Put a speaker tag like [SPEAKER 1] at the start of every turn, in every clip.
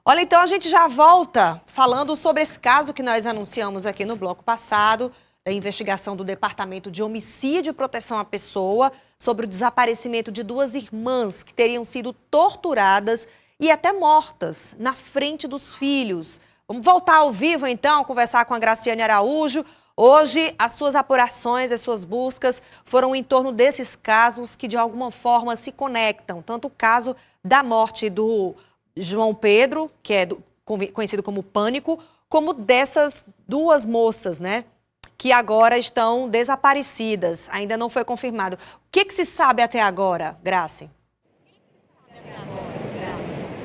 [SPEAKER 1] Olha, então a gente já volta falando sobre esse caso que nós anunciamos aqui no bloco passado, da investigação do Departamento de Homicídio e Proteção à Pessoa sobre o desaparecimento de duas irmãs que teriam sido torturadas e até mortas na frente dos filhos. Vamos voltar ao vivo, então, conversar com a Graciane Araújo. Hoje, as suas apurações, as suas buscas foram em torno desses casos que, de alguma forma, se conectam. Tanto o caso da morte do João Pedro, que é conhecido como Pânico, como dessas duas moças, né, que agora estão desaparecidas. Ainda não foi confirmado. O que se sabe até agora, Graci?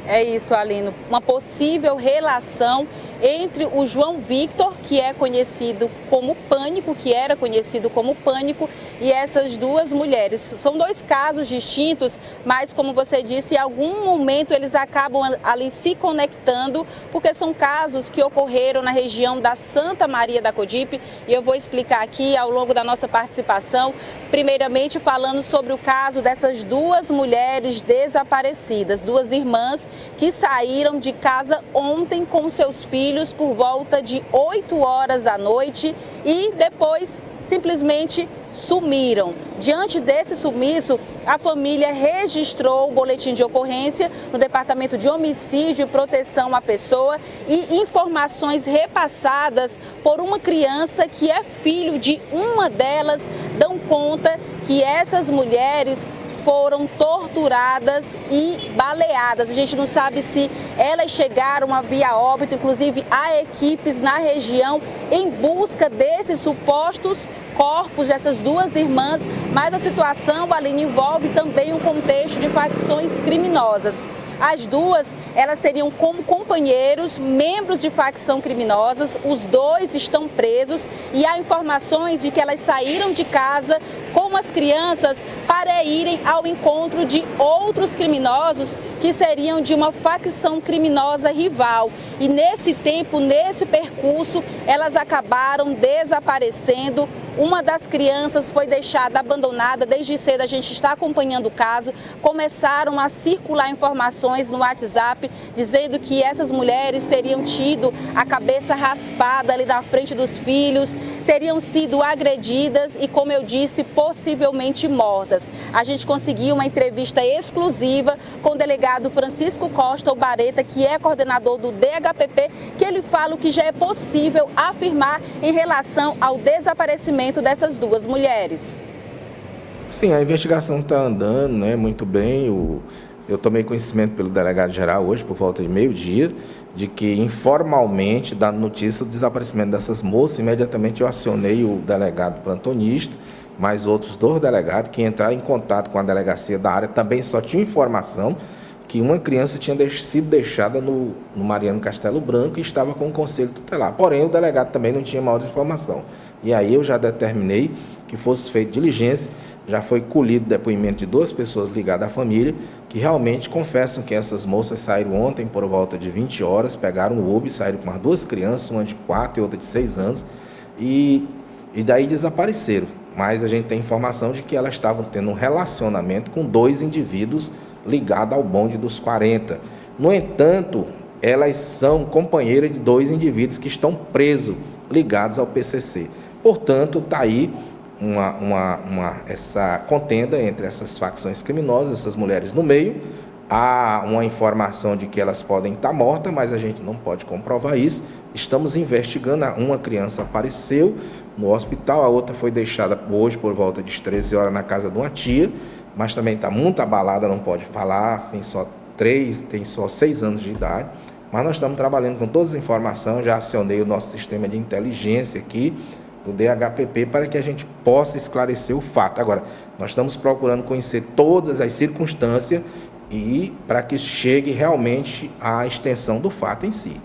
[SPEAKER 2] É isso, Aline, uma possível relação entre o João Victor, que é conhecido como Pânico, que era conhecido como Pânico, e essas duas mulheres. São dois casos distintos, mas como você disse, em algum momento eles acabam ali se conectando, porque são casos que ocorreram na região da Santa Maria da Cogipe, e eu vou explicar aqui ao longo da nossa participação, primeiramente falando sobre o caso dessas duas mulheres desaparecidas, duas irmãs que saíram de casa ontem com seus filhos por volta de 8 horas da noite e depois simplesmente sumiram. Diante desse sumiço, a família registrou o boletim de ocorrência no Departamento de Homicídio e Proteção à Pessoa e informações repassadas por uma criança que é filho de uma delas dão conta que essas mulheres foram torturadas e baleadas. A gente não sabe se elas chegaram a via óbito, inclusive há equipes na região em busca desses supostos corpos dessas duas irmãs, mas a situação, Aline, envolve também um contexto de facções criminosas. As duas, elas teriam como companheiros membros de facção criminosas, os dois estão presos e há informações de que elas saíram de casa com as crianças para irem ao encontro de outros criminosos que seriam de uma facção criminosa rival. E nesse tempo, nesse percurso, elas acabaram desaparecendo. Uma das crianças foi deixada abandonada, desde cedo a gente está acompanhando o caso. Começaram a circular informações no WhatsApp dizendo que essas mulheres teriam tido a cabeça raspada ali na frente dos filhos, teriam sido agredidas e, como eu disse, possivelmente mortas. A gente conseguiu uma entrevista exclusiva com o delegado Francisco Costa Bareta, que é coordenador do DHPP, que ele fala o que já é possível afirmar em relação ao desaparecimento dessas duas mulheres.
[SPEAKER 3] Sim, a investigação está andando, né, muito bem. Eu tomei conhecimento pelo delegado geral hoje, por volta de meio-dia, de que informalmente, da notícia do desaparecimento dessas moças, imediatamente eu acionei o delegado plantonista, mais outros dois delegados que entraram em contato com a delegacia da área, também só tinha informação que uma criança tinha sido deixada no Mariano Castelo Branco e estava com o conselho tutelar. Porém, o delegado também não tinha maior informação. E aí eu já determinei que fosse feita diligência, já foi colhido o depoimento de duas pessoas ligadas à família, que realmente confessam que essas moças saíram ontem por volta de 20 horas, pegaram o Uber, saíram com as duas crianças, uma de 4 e outra de 6 anos, e daí desapareceram. Mas a gente tem informação de que elas estavam tendo um relacionamento com dois indivíduos ligados ao bonde dos 40. No entanto, elas são companheiras de dois indivíduos que estão presos, ligados ao PCC. Portanto, está aí essa contenda entre essas facções criminosas, essas mulheres no meio. Há uma informação de que elas podem estar mortas, mas a gente não pode comprovar isso. Estamos investigando. Uma criança apareceu no hospital, a outra foi deixada hoje por volta de 13 horas na casa de uma tia, mas também está muito abalada, não pode falar, tem só 6 anos de idade. Mas nós estamos trabalhando com todas as informações, já acionei o nosso sistema de inteligência aqui, do DHPP, para que a gente possa esclarecer o fato. Agora, nós estamos procurando conhecer todas as circunstâncias e para que chegue realmente à extensão do fato em si.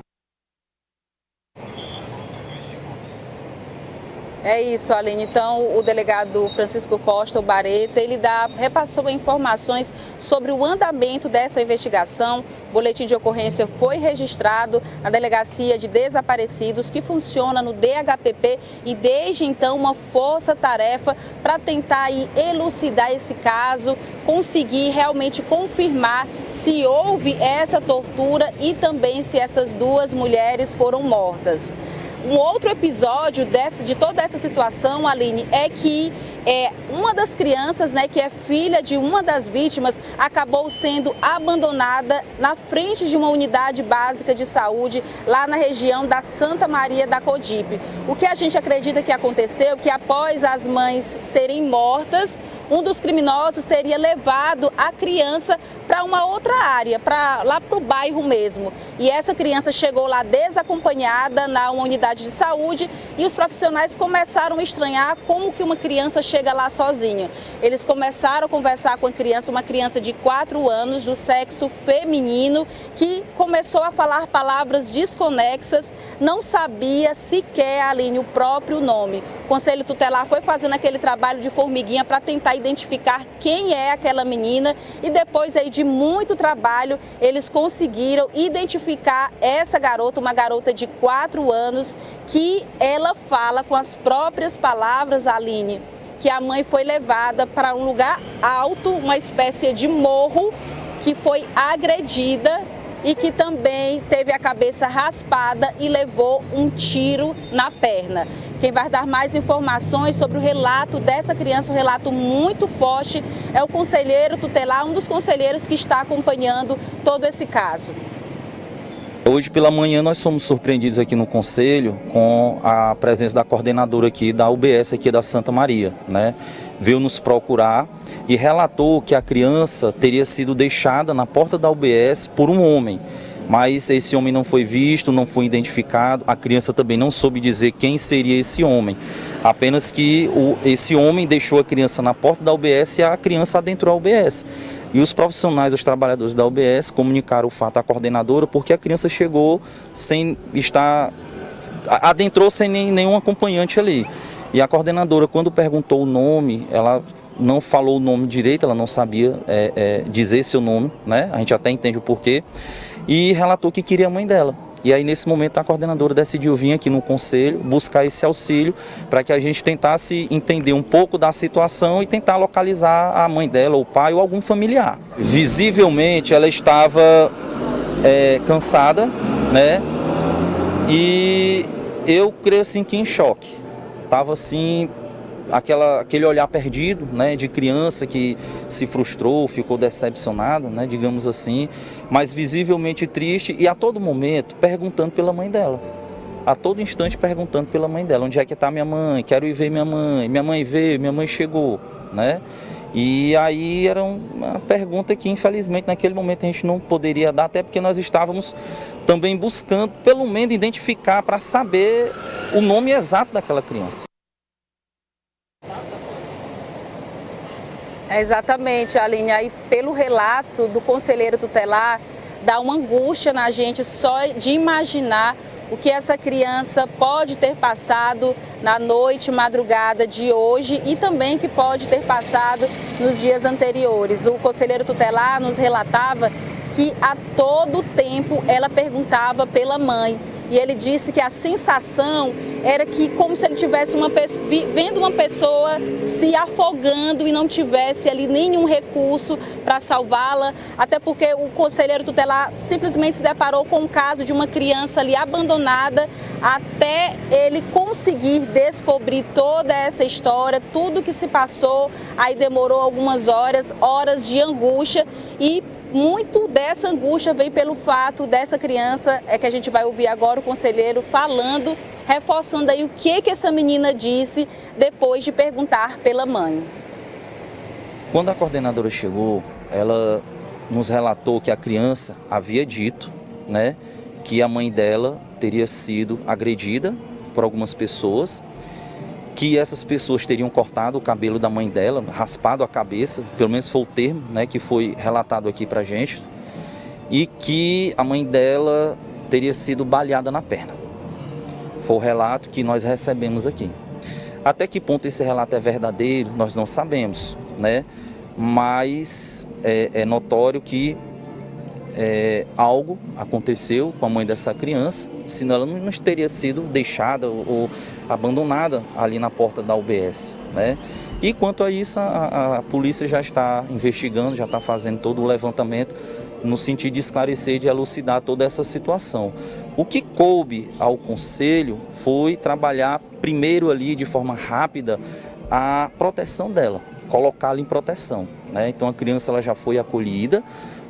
[SPEAKER 2] É isso, Aline. Então, o delegado Francisco Costa Bareta, ele repassou informações sobre o andamento dessa investigação, O boletim de ocorrência foi registrado na Delegacia de Desaparecidos, que funciona no DHPP, e desde então uma força-tarefa para tentar aí elucidar esse caso, conseguir realmente confirmar se houve essa tortura e também se essas duas mulheres foram mortas. Um outro episódio de toda essa situação, Aline, é que uma das crianças, né, que é filha de uma das vítimas, acabou sendo abandonada na frente de uma unidade básica de saúde lá na região da Santa Maria da Codipe. O que a gente acredita que aconteceu, que após as mães serem mortas, um dos criminosos teria levado a criança para uma outra área, lá para o bairro mesmo. E essa criança chegou lá desacompanhada na uma unidade de saúde e os profissionais começaram a estranhar como que uma criança chega lá sozinha. Eles começaram a conversar com a criança, uma criança de 4 anos, do sexo feminino, que começou a falar palavras desconexas, não sabia sequer, Aline, o próprio nome. O Conselho Tutelar foi fazendo aquele trabalho de formiguinha para tentar identificar quem é aquela menina e depois aí de muito trabalho eles conseguiram identificar essa garota, uma garota de 4 anos, que ela fala com as próprias palavras, Aline, que a mãe foi levada para um lugar alto, uma espécie de morro, que foi agredida e que também teve a cabeça raspada e levou um tiro na perna. Quem vai dar mais informações sobre o relato dessa criança, um relato muito forte, é o conselheiro tutelar, um dos conselheiros que está acompanhando todo esse caso.
[SPEAKER 4] Hoje pela manhã nós fomos surpreendidos aqui no Conselho com a presença da coordenadora aqui da UBS aqui da Santa Maria, né? Veio nos procurar e relatou que a criança teria sido deixada na porta da UBS por um homem. Mas esse homem não foi visto, não foi identificado, a criança também não soube dizer quem seria esse homem. Apenas que esse homem deixou a criança na porta da UBS e a criança adentrou a UBS. E os profissionais, os trabalhadores da UBS comunicaram o fato à coordenadora porque a criança chegou sem estar, adentrou sem nenhum acompanhante ali. E a coordenadora, quando perguntou o nome, ela não falou o nome direito, ela não sabia dizer seu nome, né? A gente até entende o porquê. E relatou que queria a mãe dela. E aí, nesse momento, a coordenadora decidiu vir aqui no Conselho buscar esse auxílio para que a gente tentasse entender um pouco da situação e tentar localizar a mãe dela, o pai ou algum familiar. Visivelmente, ela estava cansada, né? E eu creio assim que em choque. Estava assim, aquele olhar perdido, né, de criança que se frustrou, ficou decepcionada, né, digamos assim, mas visivelmente triste e a todo momento perguntando pela mãe dela. A todo instante perguntando pela mãe dela, onde é que está minha mãe, quero ir ver minha mãe veio, minha mãe chegou, né? E aí era uma pergunta que infelizmente naquele momento a gente não poderia dar, até porque nós estávamos também buscando pelo menos identificar para saber o nome exato daquela criança.
[SPEAKER 2] Exatamente, Aline. Aí, pelo relato do conselheiro tutelar, dá uma angústia na gente só de imaginar o que essa criança pode ter passado na noite, madrugada de hoje e também que pode ter passado nos dias anteriores. O conselheiro tutelar nos relatava que a todo tempo ela perguntava pela mãe. E ele disse que a sensação era que como se ele tivesse vendo uma pessoa se afogando e não tivesse ali nenhum recurso para salvá-la, até porque o conselheiro tutelar simplesmente se deparou com o caso de uma criança ali abandonada, até ele conseguir descobrir toda essa história, tudo que se passou, aí demorou algumas horas de angústia e muito dessa angústia veio pelo fato dessa criança, que a gente vai ouvir agora o conselheiro falando, reforçando aí o que essa menina disse depois de perguntar pela mãe.
[SPEAKER 4] Quando a coordenadora chegou, ela nos relatou que a criança havia dito, né, que a mãe dela teria sido agredida por algumas pessoas, que essas pessoas teriam cortado o cabelo da mãe dela, raspado a cabeça, pelo menos foi o termo, né, que foi relatado aqui pra gente, e que a mãe dela teria sido baleada na perna. Foi o relato que nós recebemos aqui. Até que ponto esse relato é verdadeiro, nós não sabemos, né? Mas é notório que algo aconteceu com a mãe dessa criança, senão ela não teria sido deixada ou abandonada ali na porta da UBS, né? E quanto a isso, a polícia já está investigando, já está fazendo todo o levantamento no sentido de esclarecer, de elucidar toda essa situação. O que coube ao conselho foi trabalhar primeiro ali de forma rápida a proteção dela, colocá-la em proteção, né? Então a criança ela já foi acolhida,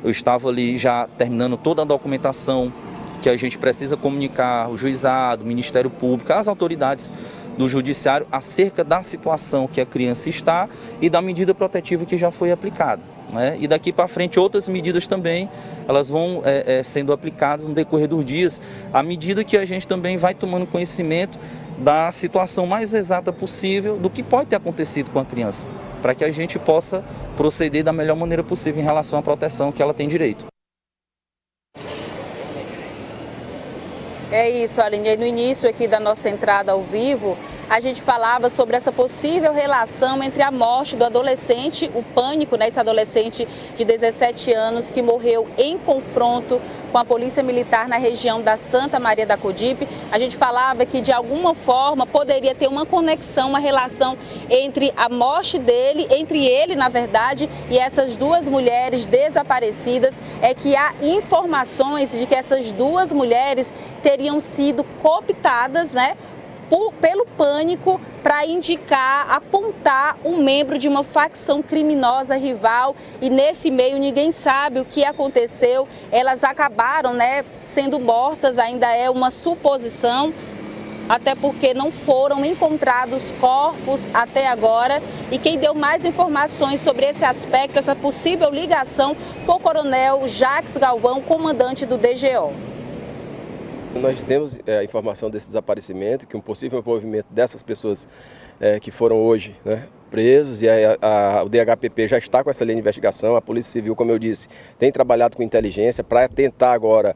[SPEAKER 4] eu estava ali já terminando toda a documentação que a gente precisa comunicar ao juizado, Ministério Público, às autoridades do Judiciário acerca da situação que a criança está e da medida protetiva que já foi aplicada, né? E daqui para frente outras medidas também, elas vão sendo aplicadas no decorrer dos dias, à medida que a gente também vai tomando conhecimento da situação mais exata possível do que pode ter acontecido com a criança, para que a gente possa proceder da melhor maneira possível em relação à proteção que ela tem direito.
[SPEAKER 2] É isso, Aline. No início aqui da nossa entrada ao vivo, a gente falava sobre essa possível relação entre a morte do adolescente, o Pânico, né, esse adolescente de 17 anos que morreu em confronto com a Polícia Militar na região da Santa Maria da Cogipe. A gente falava que de alguma forma poderia ter uma conexão, uma relação entre a morte dele, entre ele, na verdade, e essas duas mulheres desaparecidas. É que há informações de que essas duas mulheres teriam sido cooptadas, né, pelo Pânico para indicar, apontar um membro de uma facção criminosa rival, e nesse meio ninguém sabe o que aconteceu. Elas acabaram, né, sendo mortas, ainda é uma suposição, até porque não foram encontrados corpos até agora. E quem deu mais informações sobre esse aspecto, essa possível ligação, foi o coronel Jacques Galvão, comandante do DGO.
[SPEAKER 5] Nós temos a informação desse desaparecimento, que um possível envolvimento dessas pessoas que foram hoje, né, presos, e o DHPP já está com essa linha de investigação. A Polícia Civil, como eu disse, tem trabalhado com inteligência para tentar agora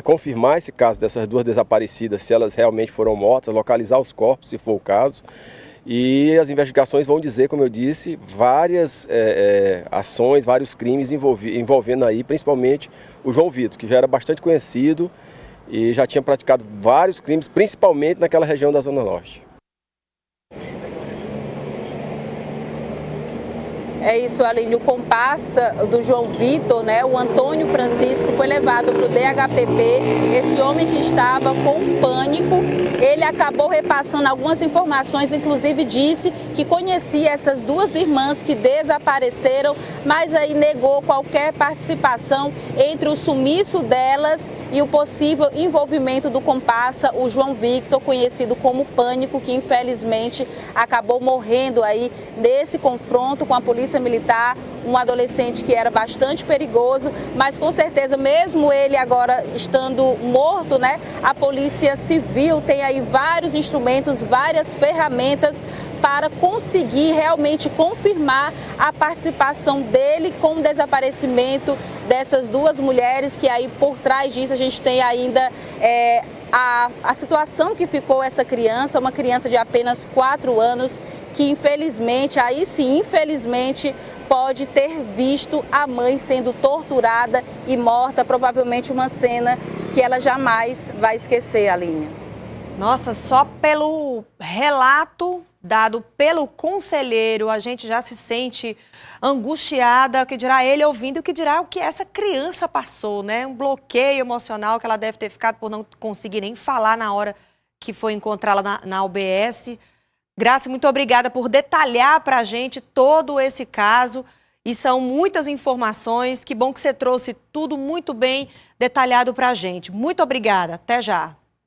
[SPEAKER 5] confirmar esse caso dessas duas desaparecidas, se elas realmente foram mortas, localizar os corpos, se for o caso. E as investigações vão dizer, como eu disse, várias ações, vários crimes envolvendo aí, principalmente o João Vitor, que já era bastante conhecido e já tinha praticado vários crimes, principalmente naquela região da Zona Norte.
[SPEAKER 2] É isso, Aline. O comparsa do João Vitor, né, o Antônio Francisco, foi levado para o DHPP. Esse homem que estava com pânico, ele acabou repassando algumas informações, inclusive disse que conhecia essas duas irmãs que desapareceram, mas aí negou qualquer participação entre o sumiço delas e o possível envolvimento do comparsa, o João Vitor, conhecido como Pânico, que infelizmente acabou morrendo aí nesse confronto com a Polícia Militar, um adolescente que era bastante perigoso, mas com certeza, mesmo ele agora estando morto, né, a Polícia Civil tem aí vários instrumentos, várias ferramentas para conseguir realmente confirmar a participação dele com o desaparecimento dessas duas mulheres, que aí por trás disso a gente tem ainda a situação que ficou essa criança, uma criança de apenas 4 anos, que infelizmente, aí sim, infelizmente, pode ter visto a mãe sendo torturada e morta, provavelmente uma cena que ela jamais vai esquecer, Aline.
[SPEAKER 1] Nossa, só pelo relato dado pelo conselheiro, a gente já se sente angustiada, o que dirá ele ouvindo, o que dirá o que essa criança passou, né? Um bloqueio emocional que ela deve ter ficado por não conseguir nem falar na hora que foi encontrá-la na UBS. Graça, muito obrigada por detalhar para a gente todo esse caso. E são muitas informações. Que bom que você trouxe tudo muito bem detalhado para a gente. Muito obrigada. Até já.